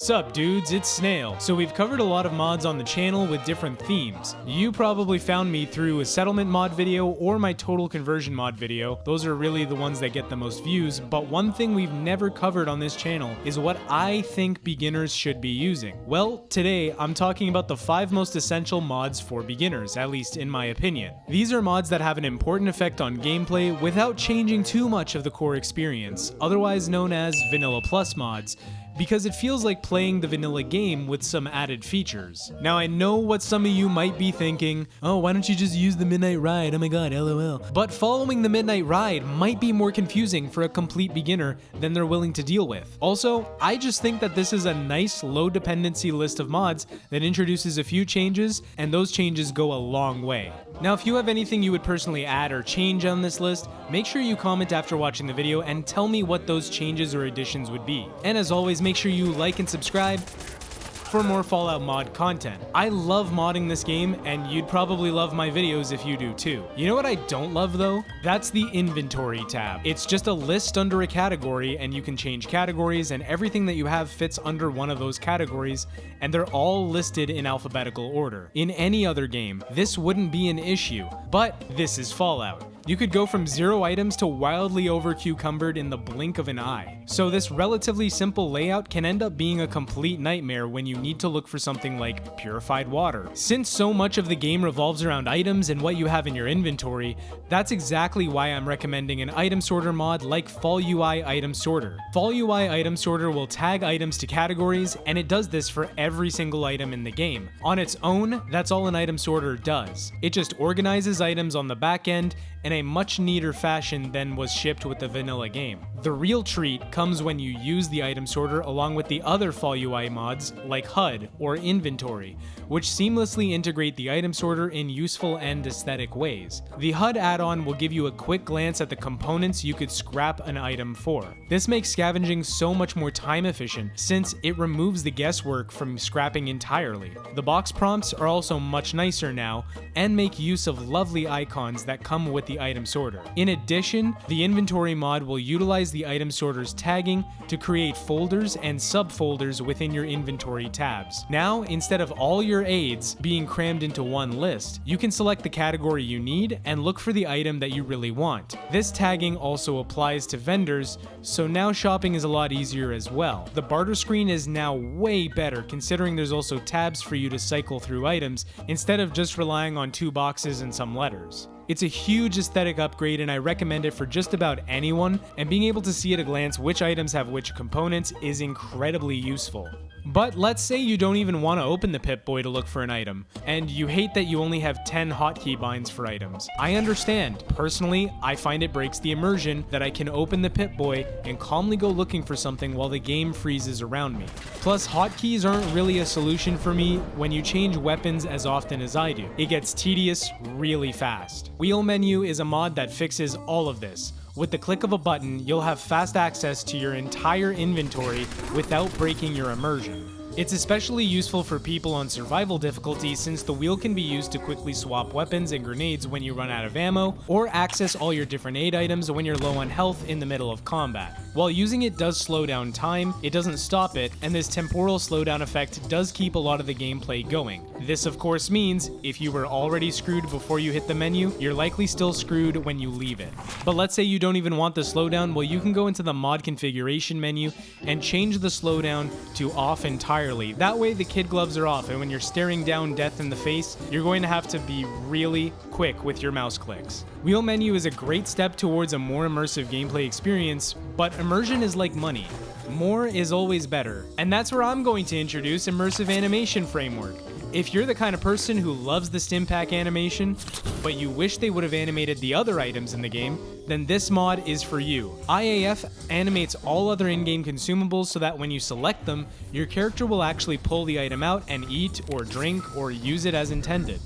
Sup dudes, it's Snail. So we've covered a lot of mods on the channel with different themes. You probably found me through a settlement mod video or my total conversion mod video. Those are really the ones that get the most views, but one thing we've never covered on this channel is what I think beginners should be using. Well, today I'm talking about the 5 most essential mods for beginners, at least in my opinion. These are mods that have an important effect on gameplay without changing too much of the core experience, otherwise known as Vanilla Plus mods, because it feels like playing the vanilla game with some added features. Now I know what some of you might be thinking, oh, why don't you just use the Midnight Ride, oh my god, lol. But following the Midnight Ride might be more confusing for a complete beginner than they're willing to deal with. Also, I just think that this is a nice low dependency list of mods that introduces a few changes, and those changes go a long way. Now if you have anything you would personally add or change on this list, make sure you comment after watching the video and tell me what those changes or additions would be. And as always, make sure you like and subscribe for more Fallout mod content. I love modding this game, and you'd probably love my videos if you do too. You know what I don't love though? That's the inventory tab. It's just a list under a category, and you can change categories, and everything that you have fits under one of those categories, and they're all listed in alphabetical order. In any other game, this wouldn't be an issue, but this is Fallout. You could go from 0 items to wildly over-cucumbered in the blink of an eye. So this relatively simple layout can end up being a complete nightmare when you need to look for something like purified water. Since so much of the game revolves around items and what you have in your inventory, that's exactly why I'm recommending an item sorter mod like FallUI Item Sorter. FallUI Item Sorter will tag items to categories, and it does this for every single item in the game. On its own, that's all an item sorter does. It just organizes items on the back end in a much neater fashion than was shipped with the vanilla game. The real treat comes when you use the item sorter along with the other FallUI mods like HUD or Inventory, which seamlessly integrate the item sorter in useful and aesthetic ways. The HUD add-on will give you a quick glance at the components you could scrap an item for. This makes scavenging so much more time efficient since it removes the guesswork from scrapping entirely. The box prompts are also much nicer now and make use of lovely icons that come with the item sorter. In addition, the inventory mod will utilize the item sorter's tagging to create folders and subfolders within your inventory tabs. Now, instead of all your aids being crammed into one list, you can select the category you need and look for the item that you really want. This tagging also applies to vendors, so now shopping is a lot easier as well. The barter screen is now way better considering there's also tabs for you to cycle through items instead of just relying on 2 boxes and some letters. It's a huge aesthetic upgrade, and I recommend it for just about anyone, and being able to see at a glance which items have which components is incredibly useful. But let's say you don't even want to open the Pip-Boy to look for an item, and you hate that you only have 10 hotkey binds for items. I understand. Personally, I find it breaks the immersion that I can open the Pip-Boy and calmly go looking for something while the game freezes around me. Plus, hotkeys aren't really a solution for me when you change weapons as often as I do. It gets tedious really fast. Wheel Menu is a mod that fixes all of this. With the click of a button, you'll have fast access to your entire inventory without breaking your immersion. It's especially useful for people on survival difficulty since the wheel can be used to quickly swap weapons and grenades when you run out of ammo, or access all your different aid items when you're low on health in the middle of combat. While using it does slow down time, it doesn't stop it, and this temporal slowdown effect does keep a lot of the gameplay going. This of course means, if you were already screwed before you hit the menu, you're likely still screwed when you leave it. But let's say you don't even want the slowdown, well you can go into the mod configuration menu and change the slowdown to off entirely. That way the kid gloves are off, and when you're staring down death in the face, you're going to have to be really quick with your mouse clicks. Wheel Menu is a great step towards a more immersive gameplay experience, but immersion is like money. More is always better. And that's where I'm going to introduce Immersive Animation Framework. If you're the kind of person who loves the Stimpak animation, but you wish they would have animated the other items in the game, then this mod is for you. IAF animates all other in-game consumables so that when you select them, your character will actually pull the item out and eat or drink or use it as intended.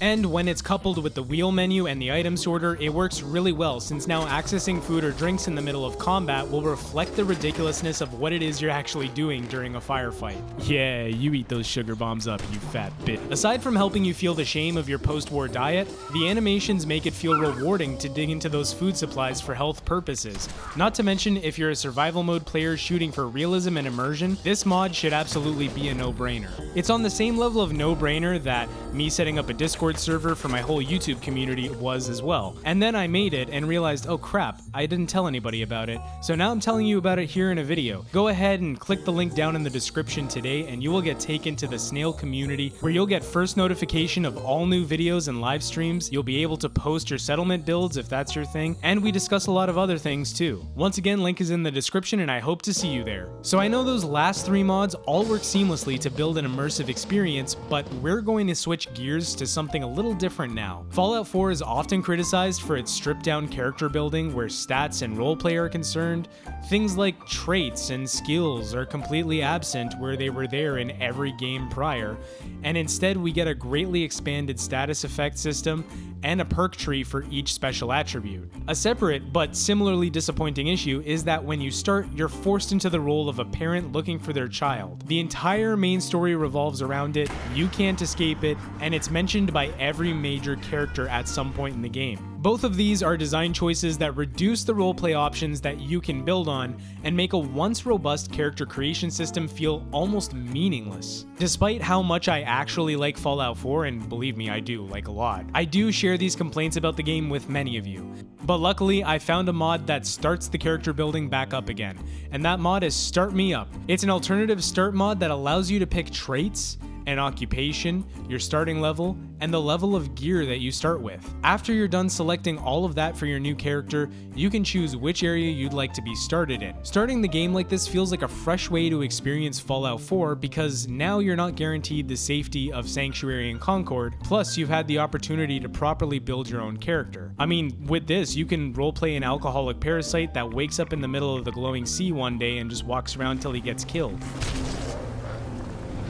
And when it's coupled with the wheel menu and the item sorter, it works really well, since now accessing food or drinks in the middle of combat will reflect the ridiculousness of what it is you're actually doing during a firefight. Yeah, you eat those sugar bombs up, you fat bit. Aside from helping you feel the shame of your post-war diet, the animations make it feel rewarding to dig into those food supplies for health purposes. Not to mention, if you're a survival mode player shooting for realism and immersion, this mod should absolutely be a no-brainer. It's on the same level of no-brainer that me setting up a Discord server for my whole YouTube community was as well. And then I made it and realized, oh crap, I didn't tell anybody about it. So now I'm telling you about it here in a video. Go ahead and click the link down in the description today and you will get taken to the Snail community, where you'll get first notification of all new videos and live streams. You'll be able to post your settlement builds if that's your thing, and we discuss a lot of other things too. Once again, link is in the description and I hope to see you there. So I know those last 3 mods all work seamlessly to build an immersive experience, but we're going to switch gears to something a little different now. Fallout 4 is often criticized for its stripped down character building, where stats and roleplay are concerned. Things like traits and skills are completely absent where they were there in every game prior, and instead we get a greatly expanded status effect system and a perk tree for each special attribute. A separate but similarly disappointing issue is that when you start, you're forced into the role of a parent looking for their child. The entire main story revolves around it, you can't escape it, and it's mentioned by every major character at some point in the game. Both of these are design choices that reduce the roleplay options that you can build on and make a once robust character creation system feel almost meaningless. Despite how much I actually like Fallout 4, and believe me, I do, like a lot, I do share these complaints about the game with many of you. But luckily, I found a mod that starts the character building back up again, and that mod is Start Me Up. It's an alternative start mod that allows you to pick traits, an occupation, your starting level, and the level of gear that you start with. After you're done selecting all of that for your new character, you can choose which area you'd like to be started in. Starting the game like this feels like a fresh way to experience Fallout 4, because now you're not guaranteed the safety of Sanctuary and Concord, plus you've had the opportunity to properly build your own character. I mean, with this, you can roleplay an alcoholic parasite that wakes up in the middle of the glowing sea one day and just walks around till he gets killed.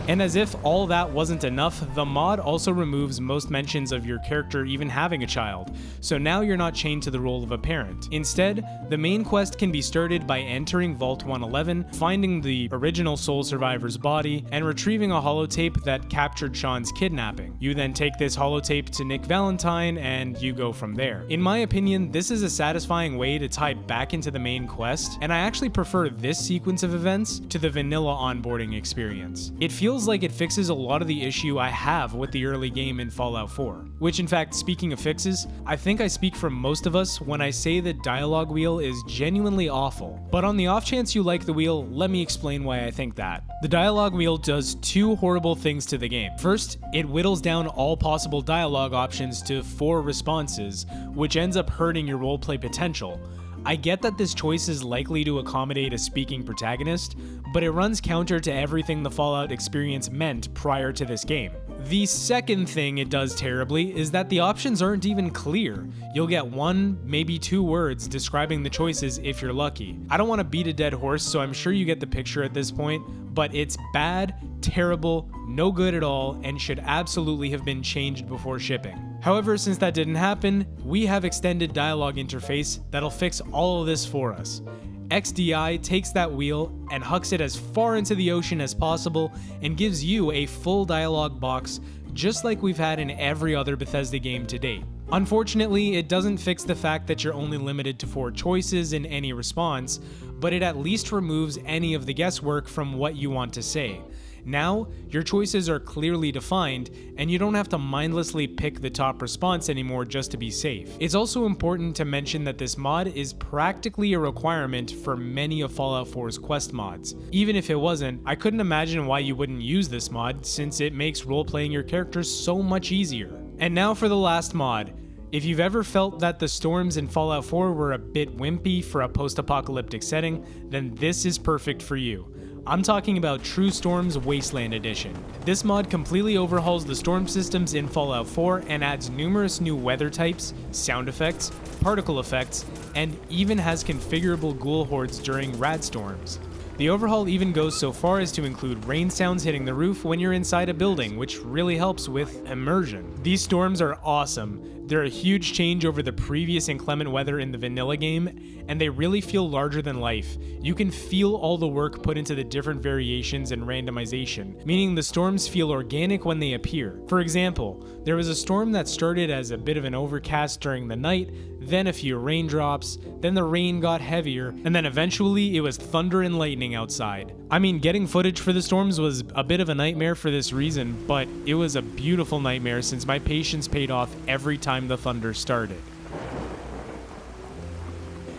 And as if all that wasn't enough, the mod also removes most mentions of your character even having a child, so now you're not chained to the role of a parent. Instead, the main quest can be started by entering Vault 111, finding the original Soul Survivor's body, and retrieving a holotape that captured Sean's kidnapping. You then take this holotape to Nick Valentine, and you go from there. In my opinion, this is a satisfying way to tie back into the main quest, and I actually prefer this sequence of events to the vanilla onboarding experience. It feels like it fixes a lot of the issue I have with the early game in Fallout 4. Which, in fact, speaking of fixes, I think I speak for most of us when I say the dialogue wheel is genuinely awful. But on the off chance you like the wheel, let me explain why I think that. The dialogue wheel does 2 horrible things to the game. First, it whittles down all possible dialogue options to 4 responses, which ends up hurting your roleplay potential. I get that this choice is likely to accommodate a speaking protagonist, but it runs counter to everything the Fallout experience meant prior to this game. The second thing it does terribly is that the options aren't even clear. You'll get 1, maybe 2 words describing the choices if you're lucky. I don't want to beat a dead horse, so I'm sure you get the picture at this point, but it's bad, terrible, no good at all, and should absolutely have been changed before shipping. However, since that didn't happen, we have extended dialogue interface that'll fix all of this for us. XDI takes that wheel and hucks it as far into the ocean as possible and gives you a full dialogue box just like we've had in every other Bethesda game to date. Unfortunately, it doesn't fix the fact that you're only limited to 4 choices in any response, but it at least removes any of the guesswork from what you want to say. Now, your choices are clearly defined, and you don't have to mindlessly pick the top response anymore just to be safe. It's also important to mention that this mod is practically a requirement for many of Fallout 4's quest mods. Even if it wasn't, I couldn't imagine why you wouldn't use this mod, since it makes role-playing your characters so much easier. And now for the last mod. If you've ever felt that the storms in Fallout 4 were a bit wimpy for a post-apocalyptic setting, then this is perfect for you. I'm talking about True Storm's Wasteland Edition. This mod completely overhauls the storm systems in Fallout 4 and adds numerous new weather types, sound effects, particle effects, and even has configurable ghoul hordes during rad storms. The overhaul even goes so far as to include rain sounds hitting the roof when you're inside a building, which really helps with immersion. These storms are awesome. They're a huge change over the previous inclement weather in the vanilla game, and they really feel larger than life. You can feel all the work put into the different variations and randomization, meaning the storms feel organic when they appear. For example, there was a storm that started as a bit of an overcast during the night, then a few raindrops, then the rain got heavier, and then eventually it was thunder and lightning outside. I mean, getting footage for the storms was a bit of a nightmare for this reason, but it was a beautiful nightmare since my patience paid off every time the thunder started.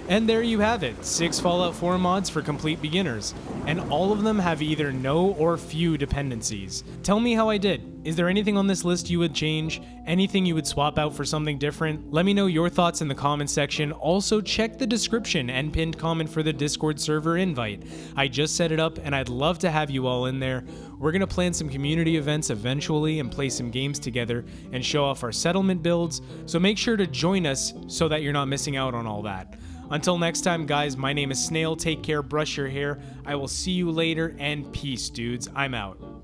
And there you have it, 6 Fallout 4 mods for complete beginners, and all of them have either no or few dependencies. Tell me how I did. Is there anything on this list you would change? Anything you would swap out for something different? Let me know your thoughts in the comment section. Also, check the description and pinned comment for the Discord server invite. I just set it up and I'd love to have you all in there. We're gonna plan some community events eventually and play some games together and show off our settlement builds, so make sure to join us so that you're not missing out on all that. Until next time, guys, my name is Snail. Take care, brush your hair. I will see you later, and peace, dudes. I'm out.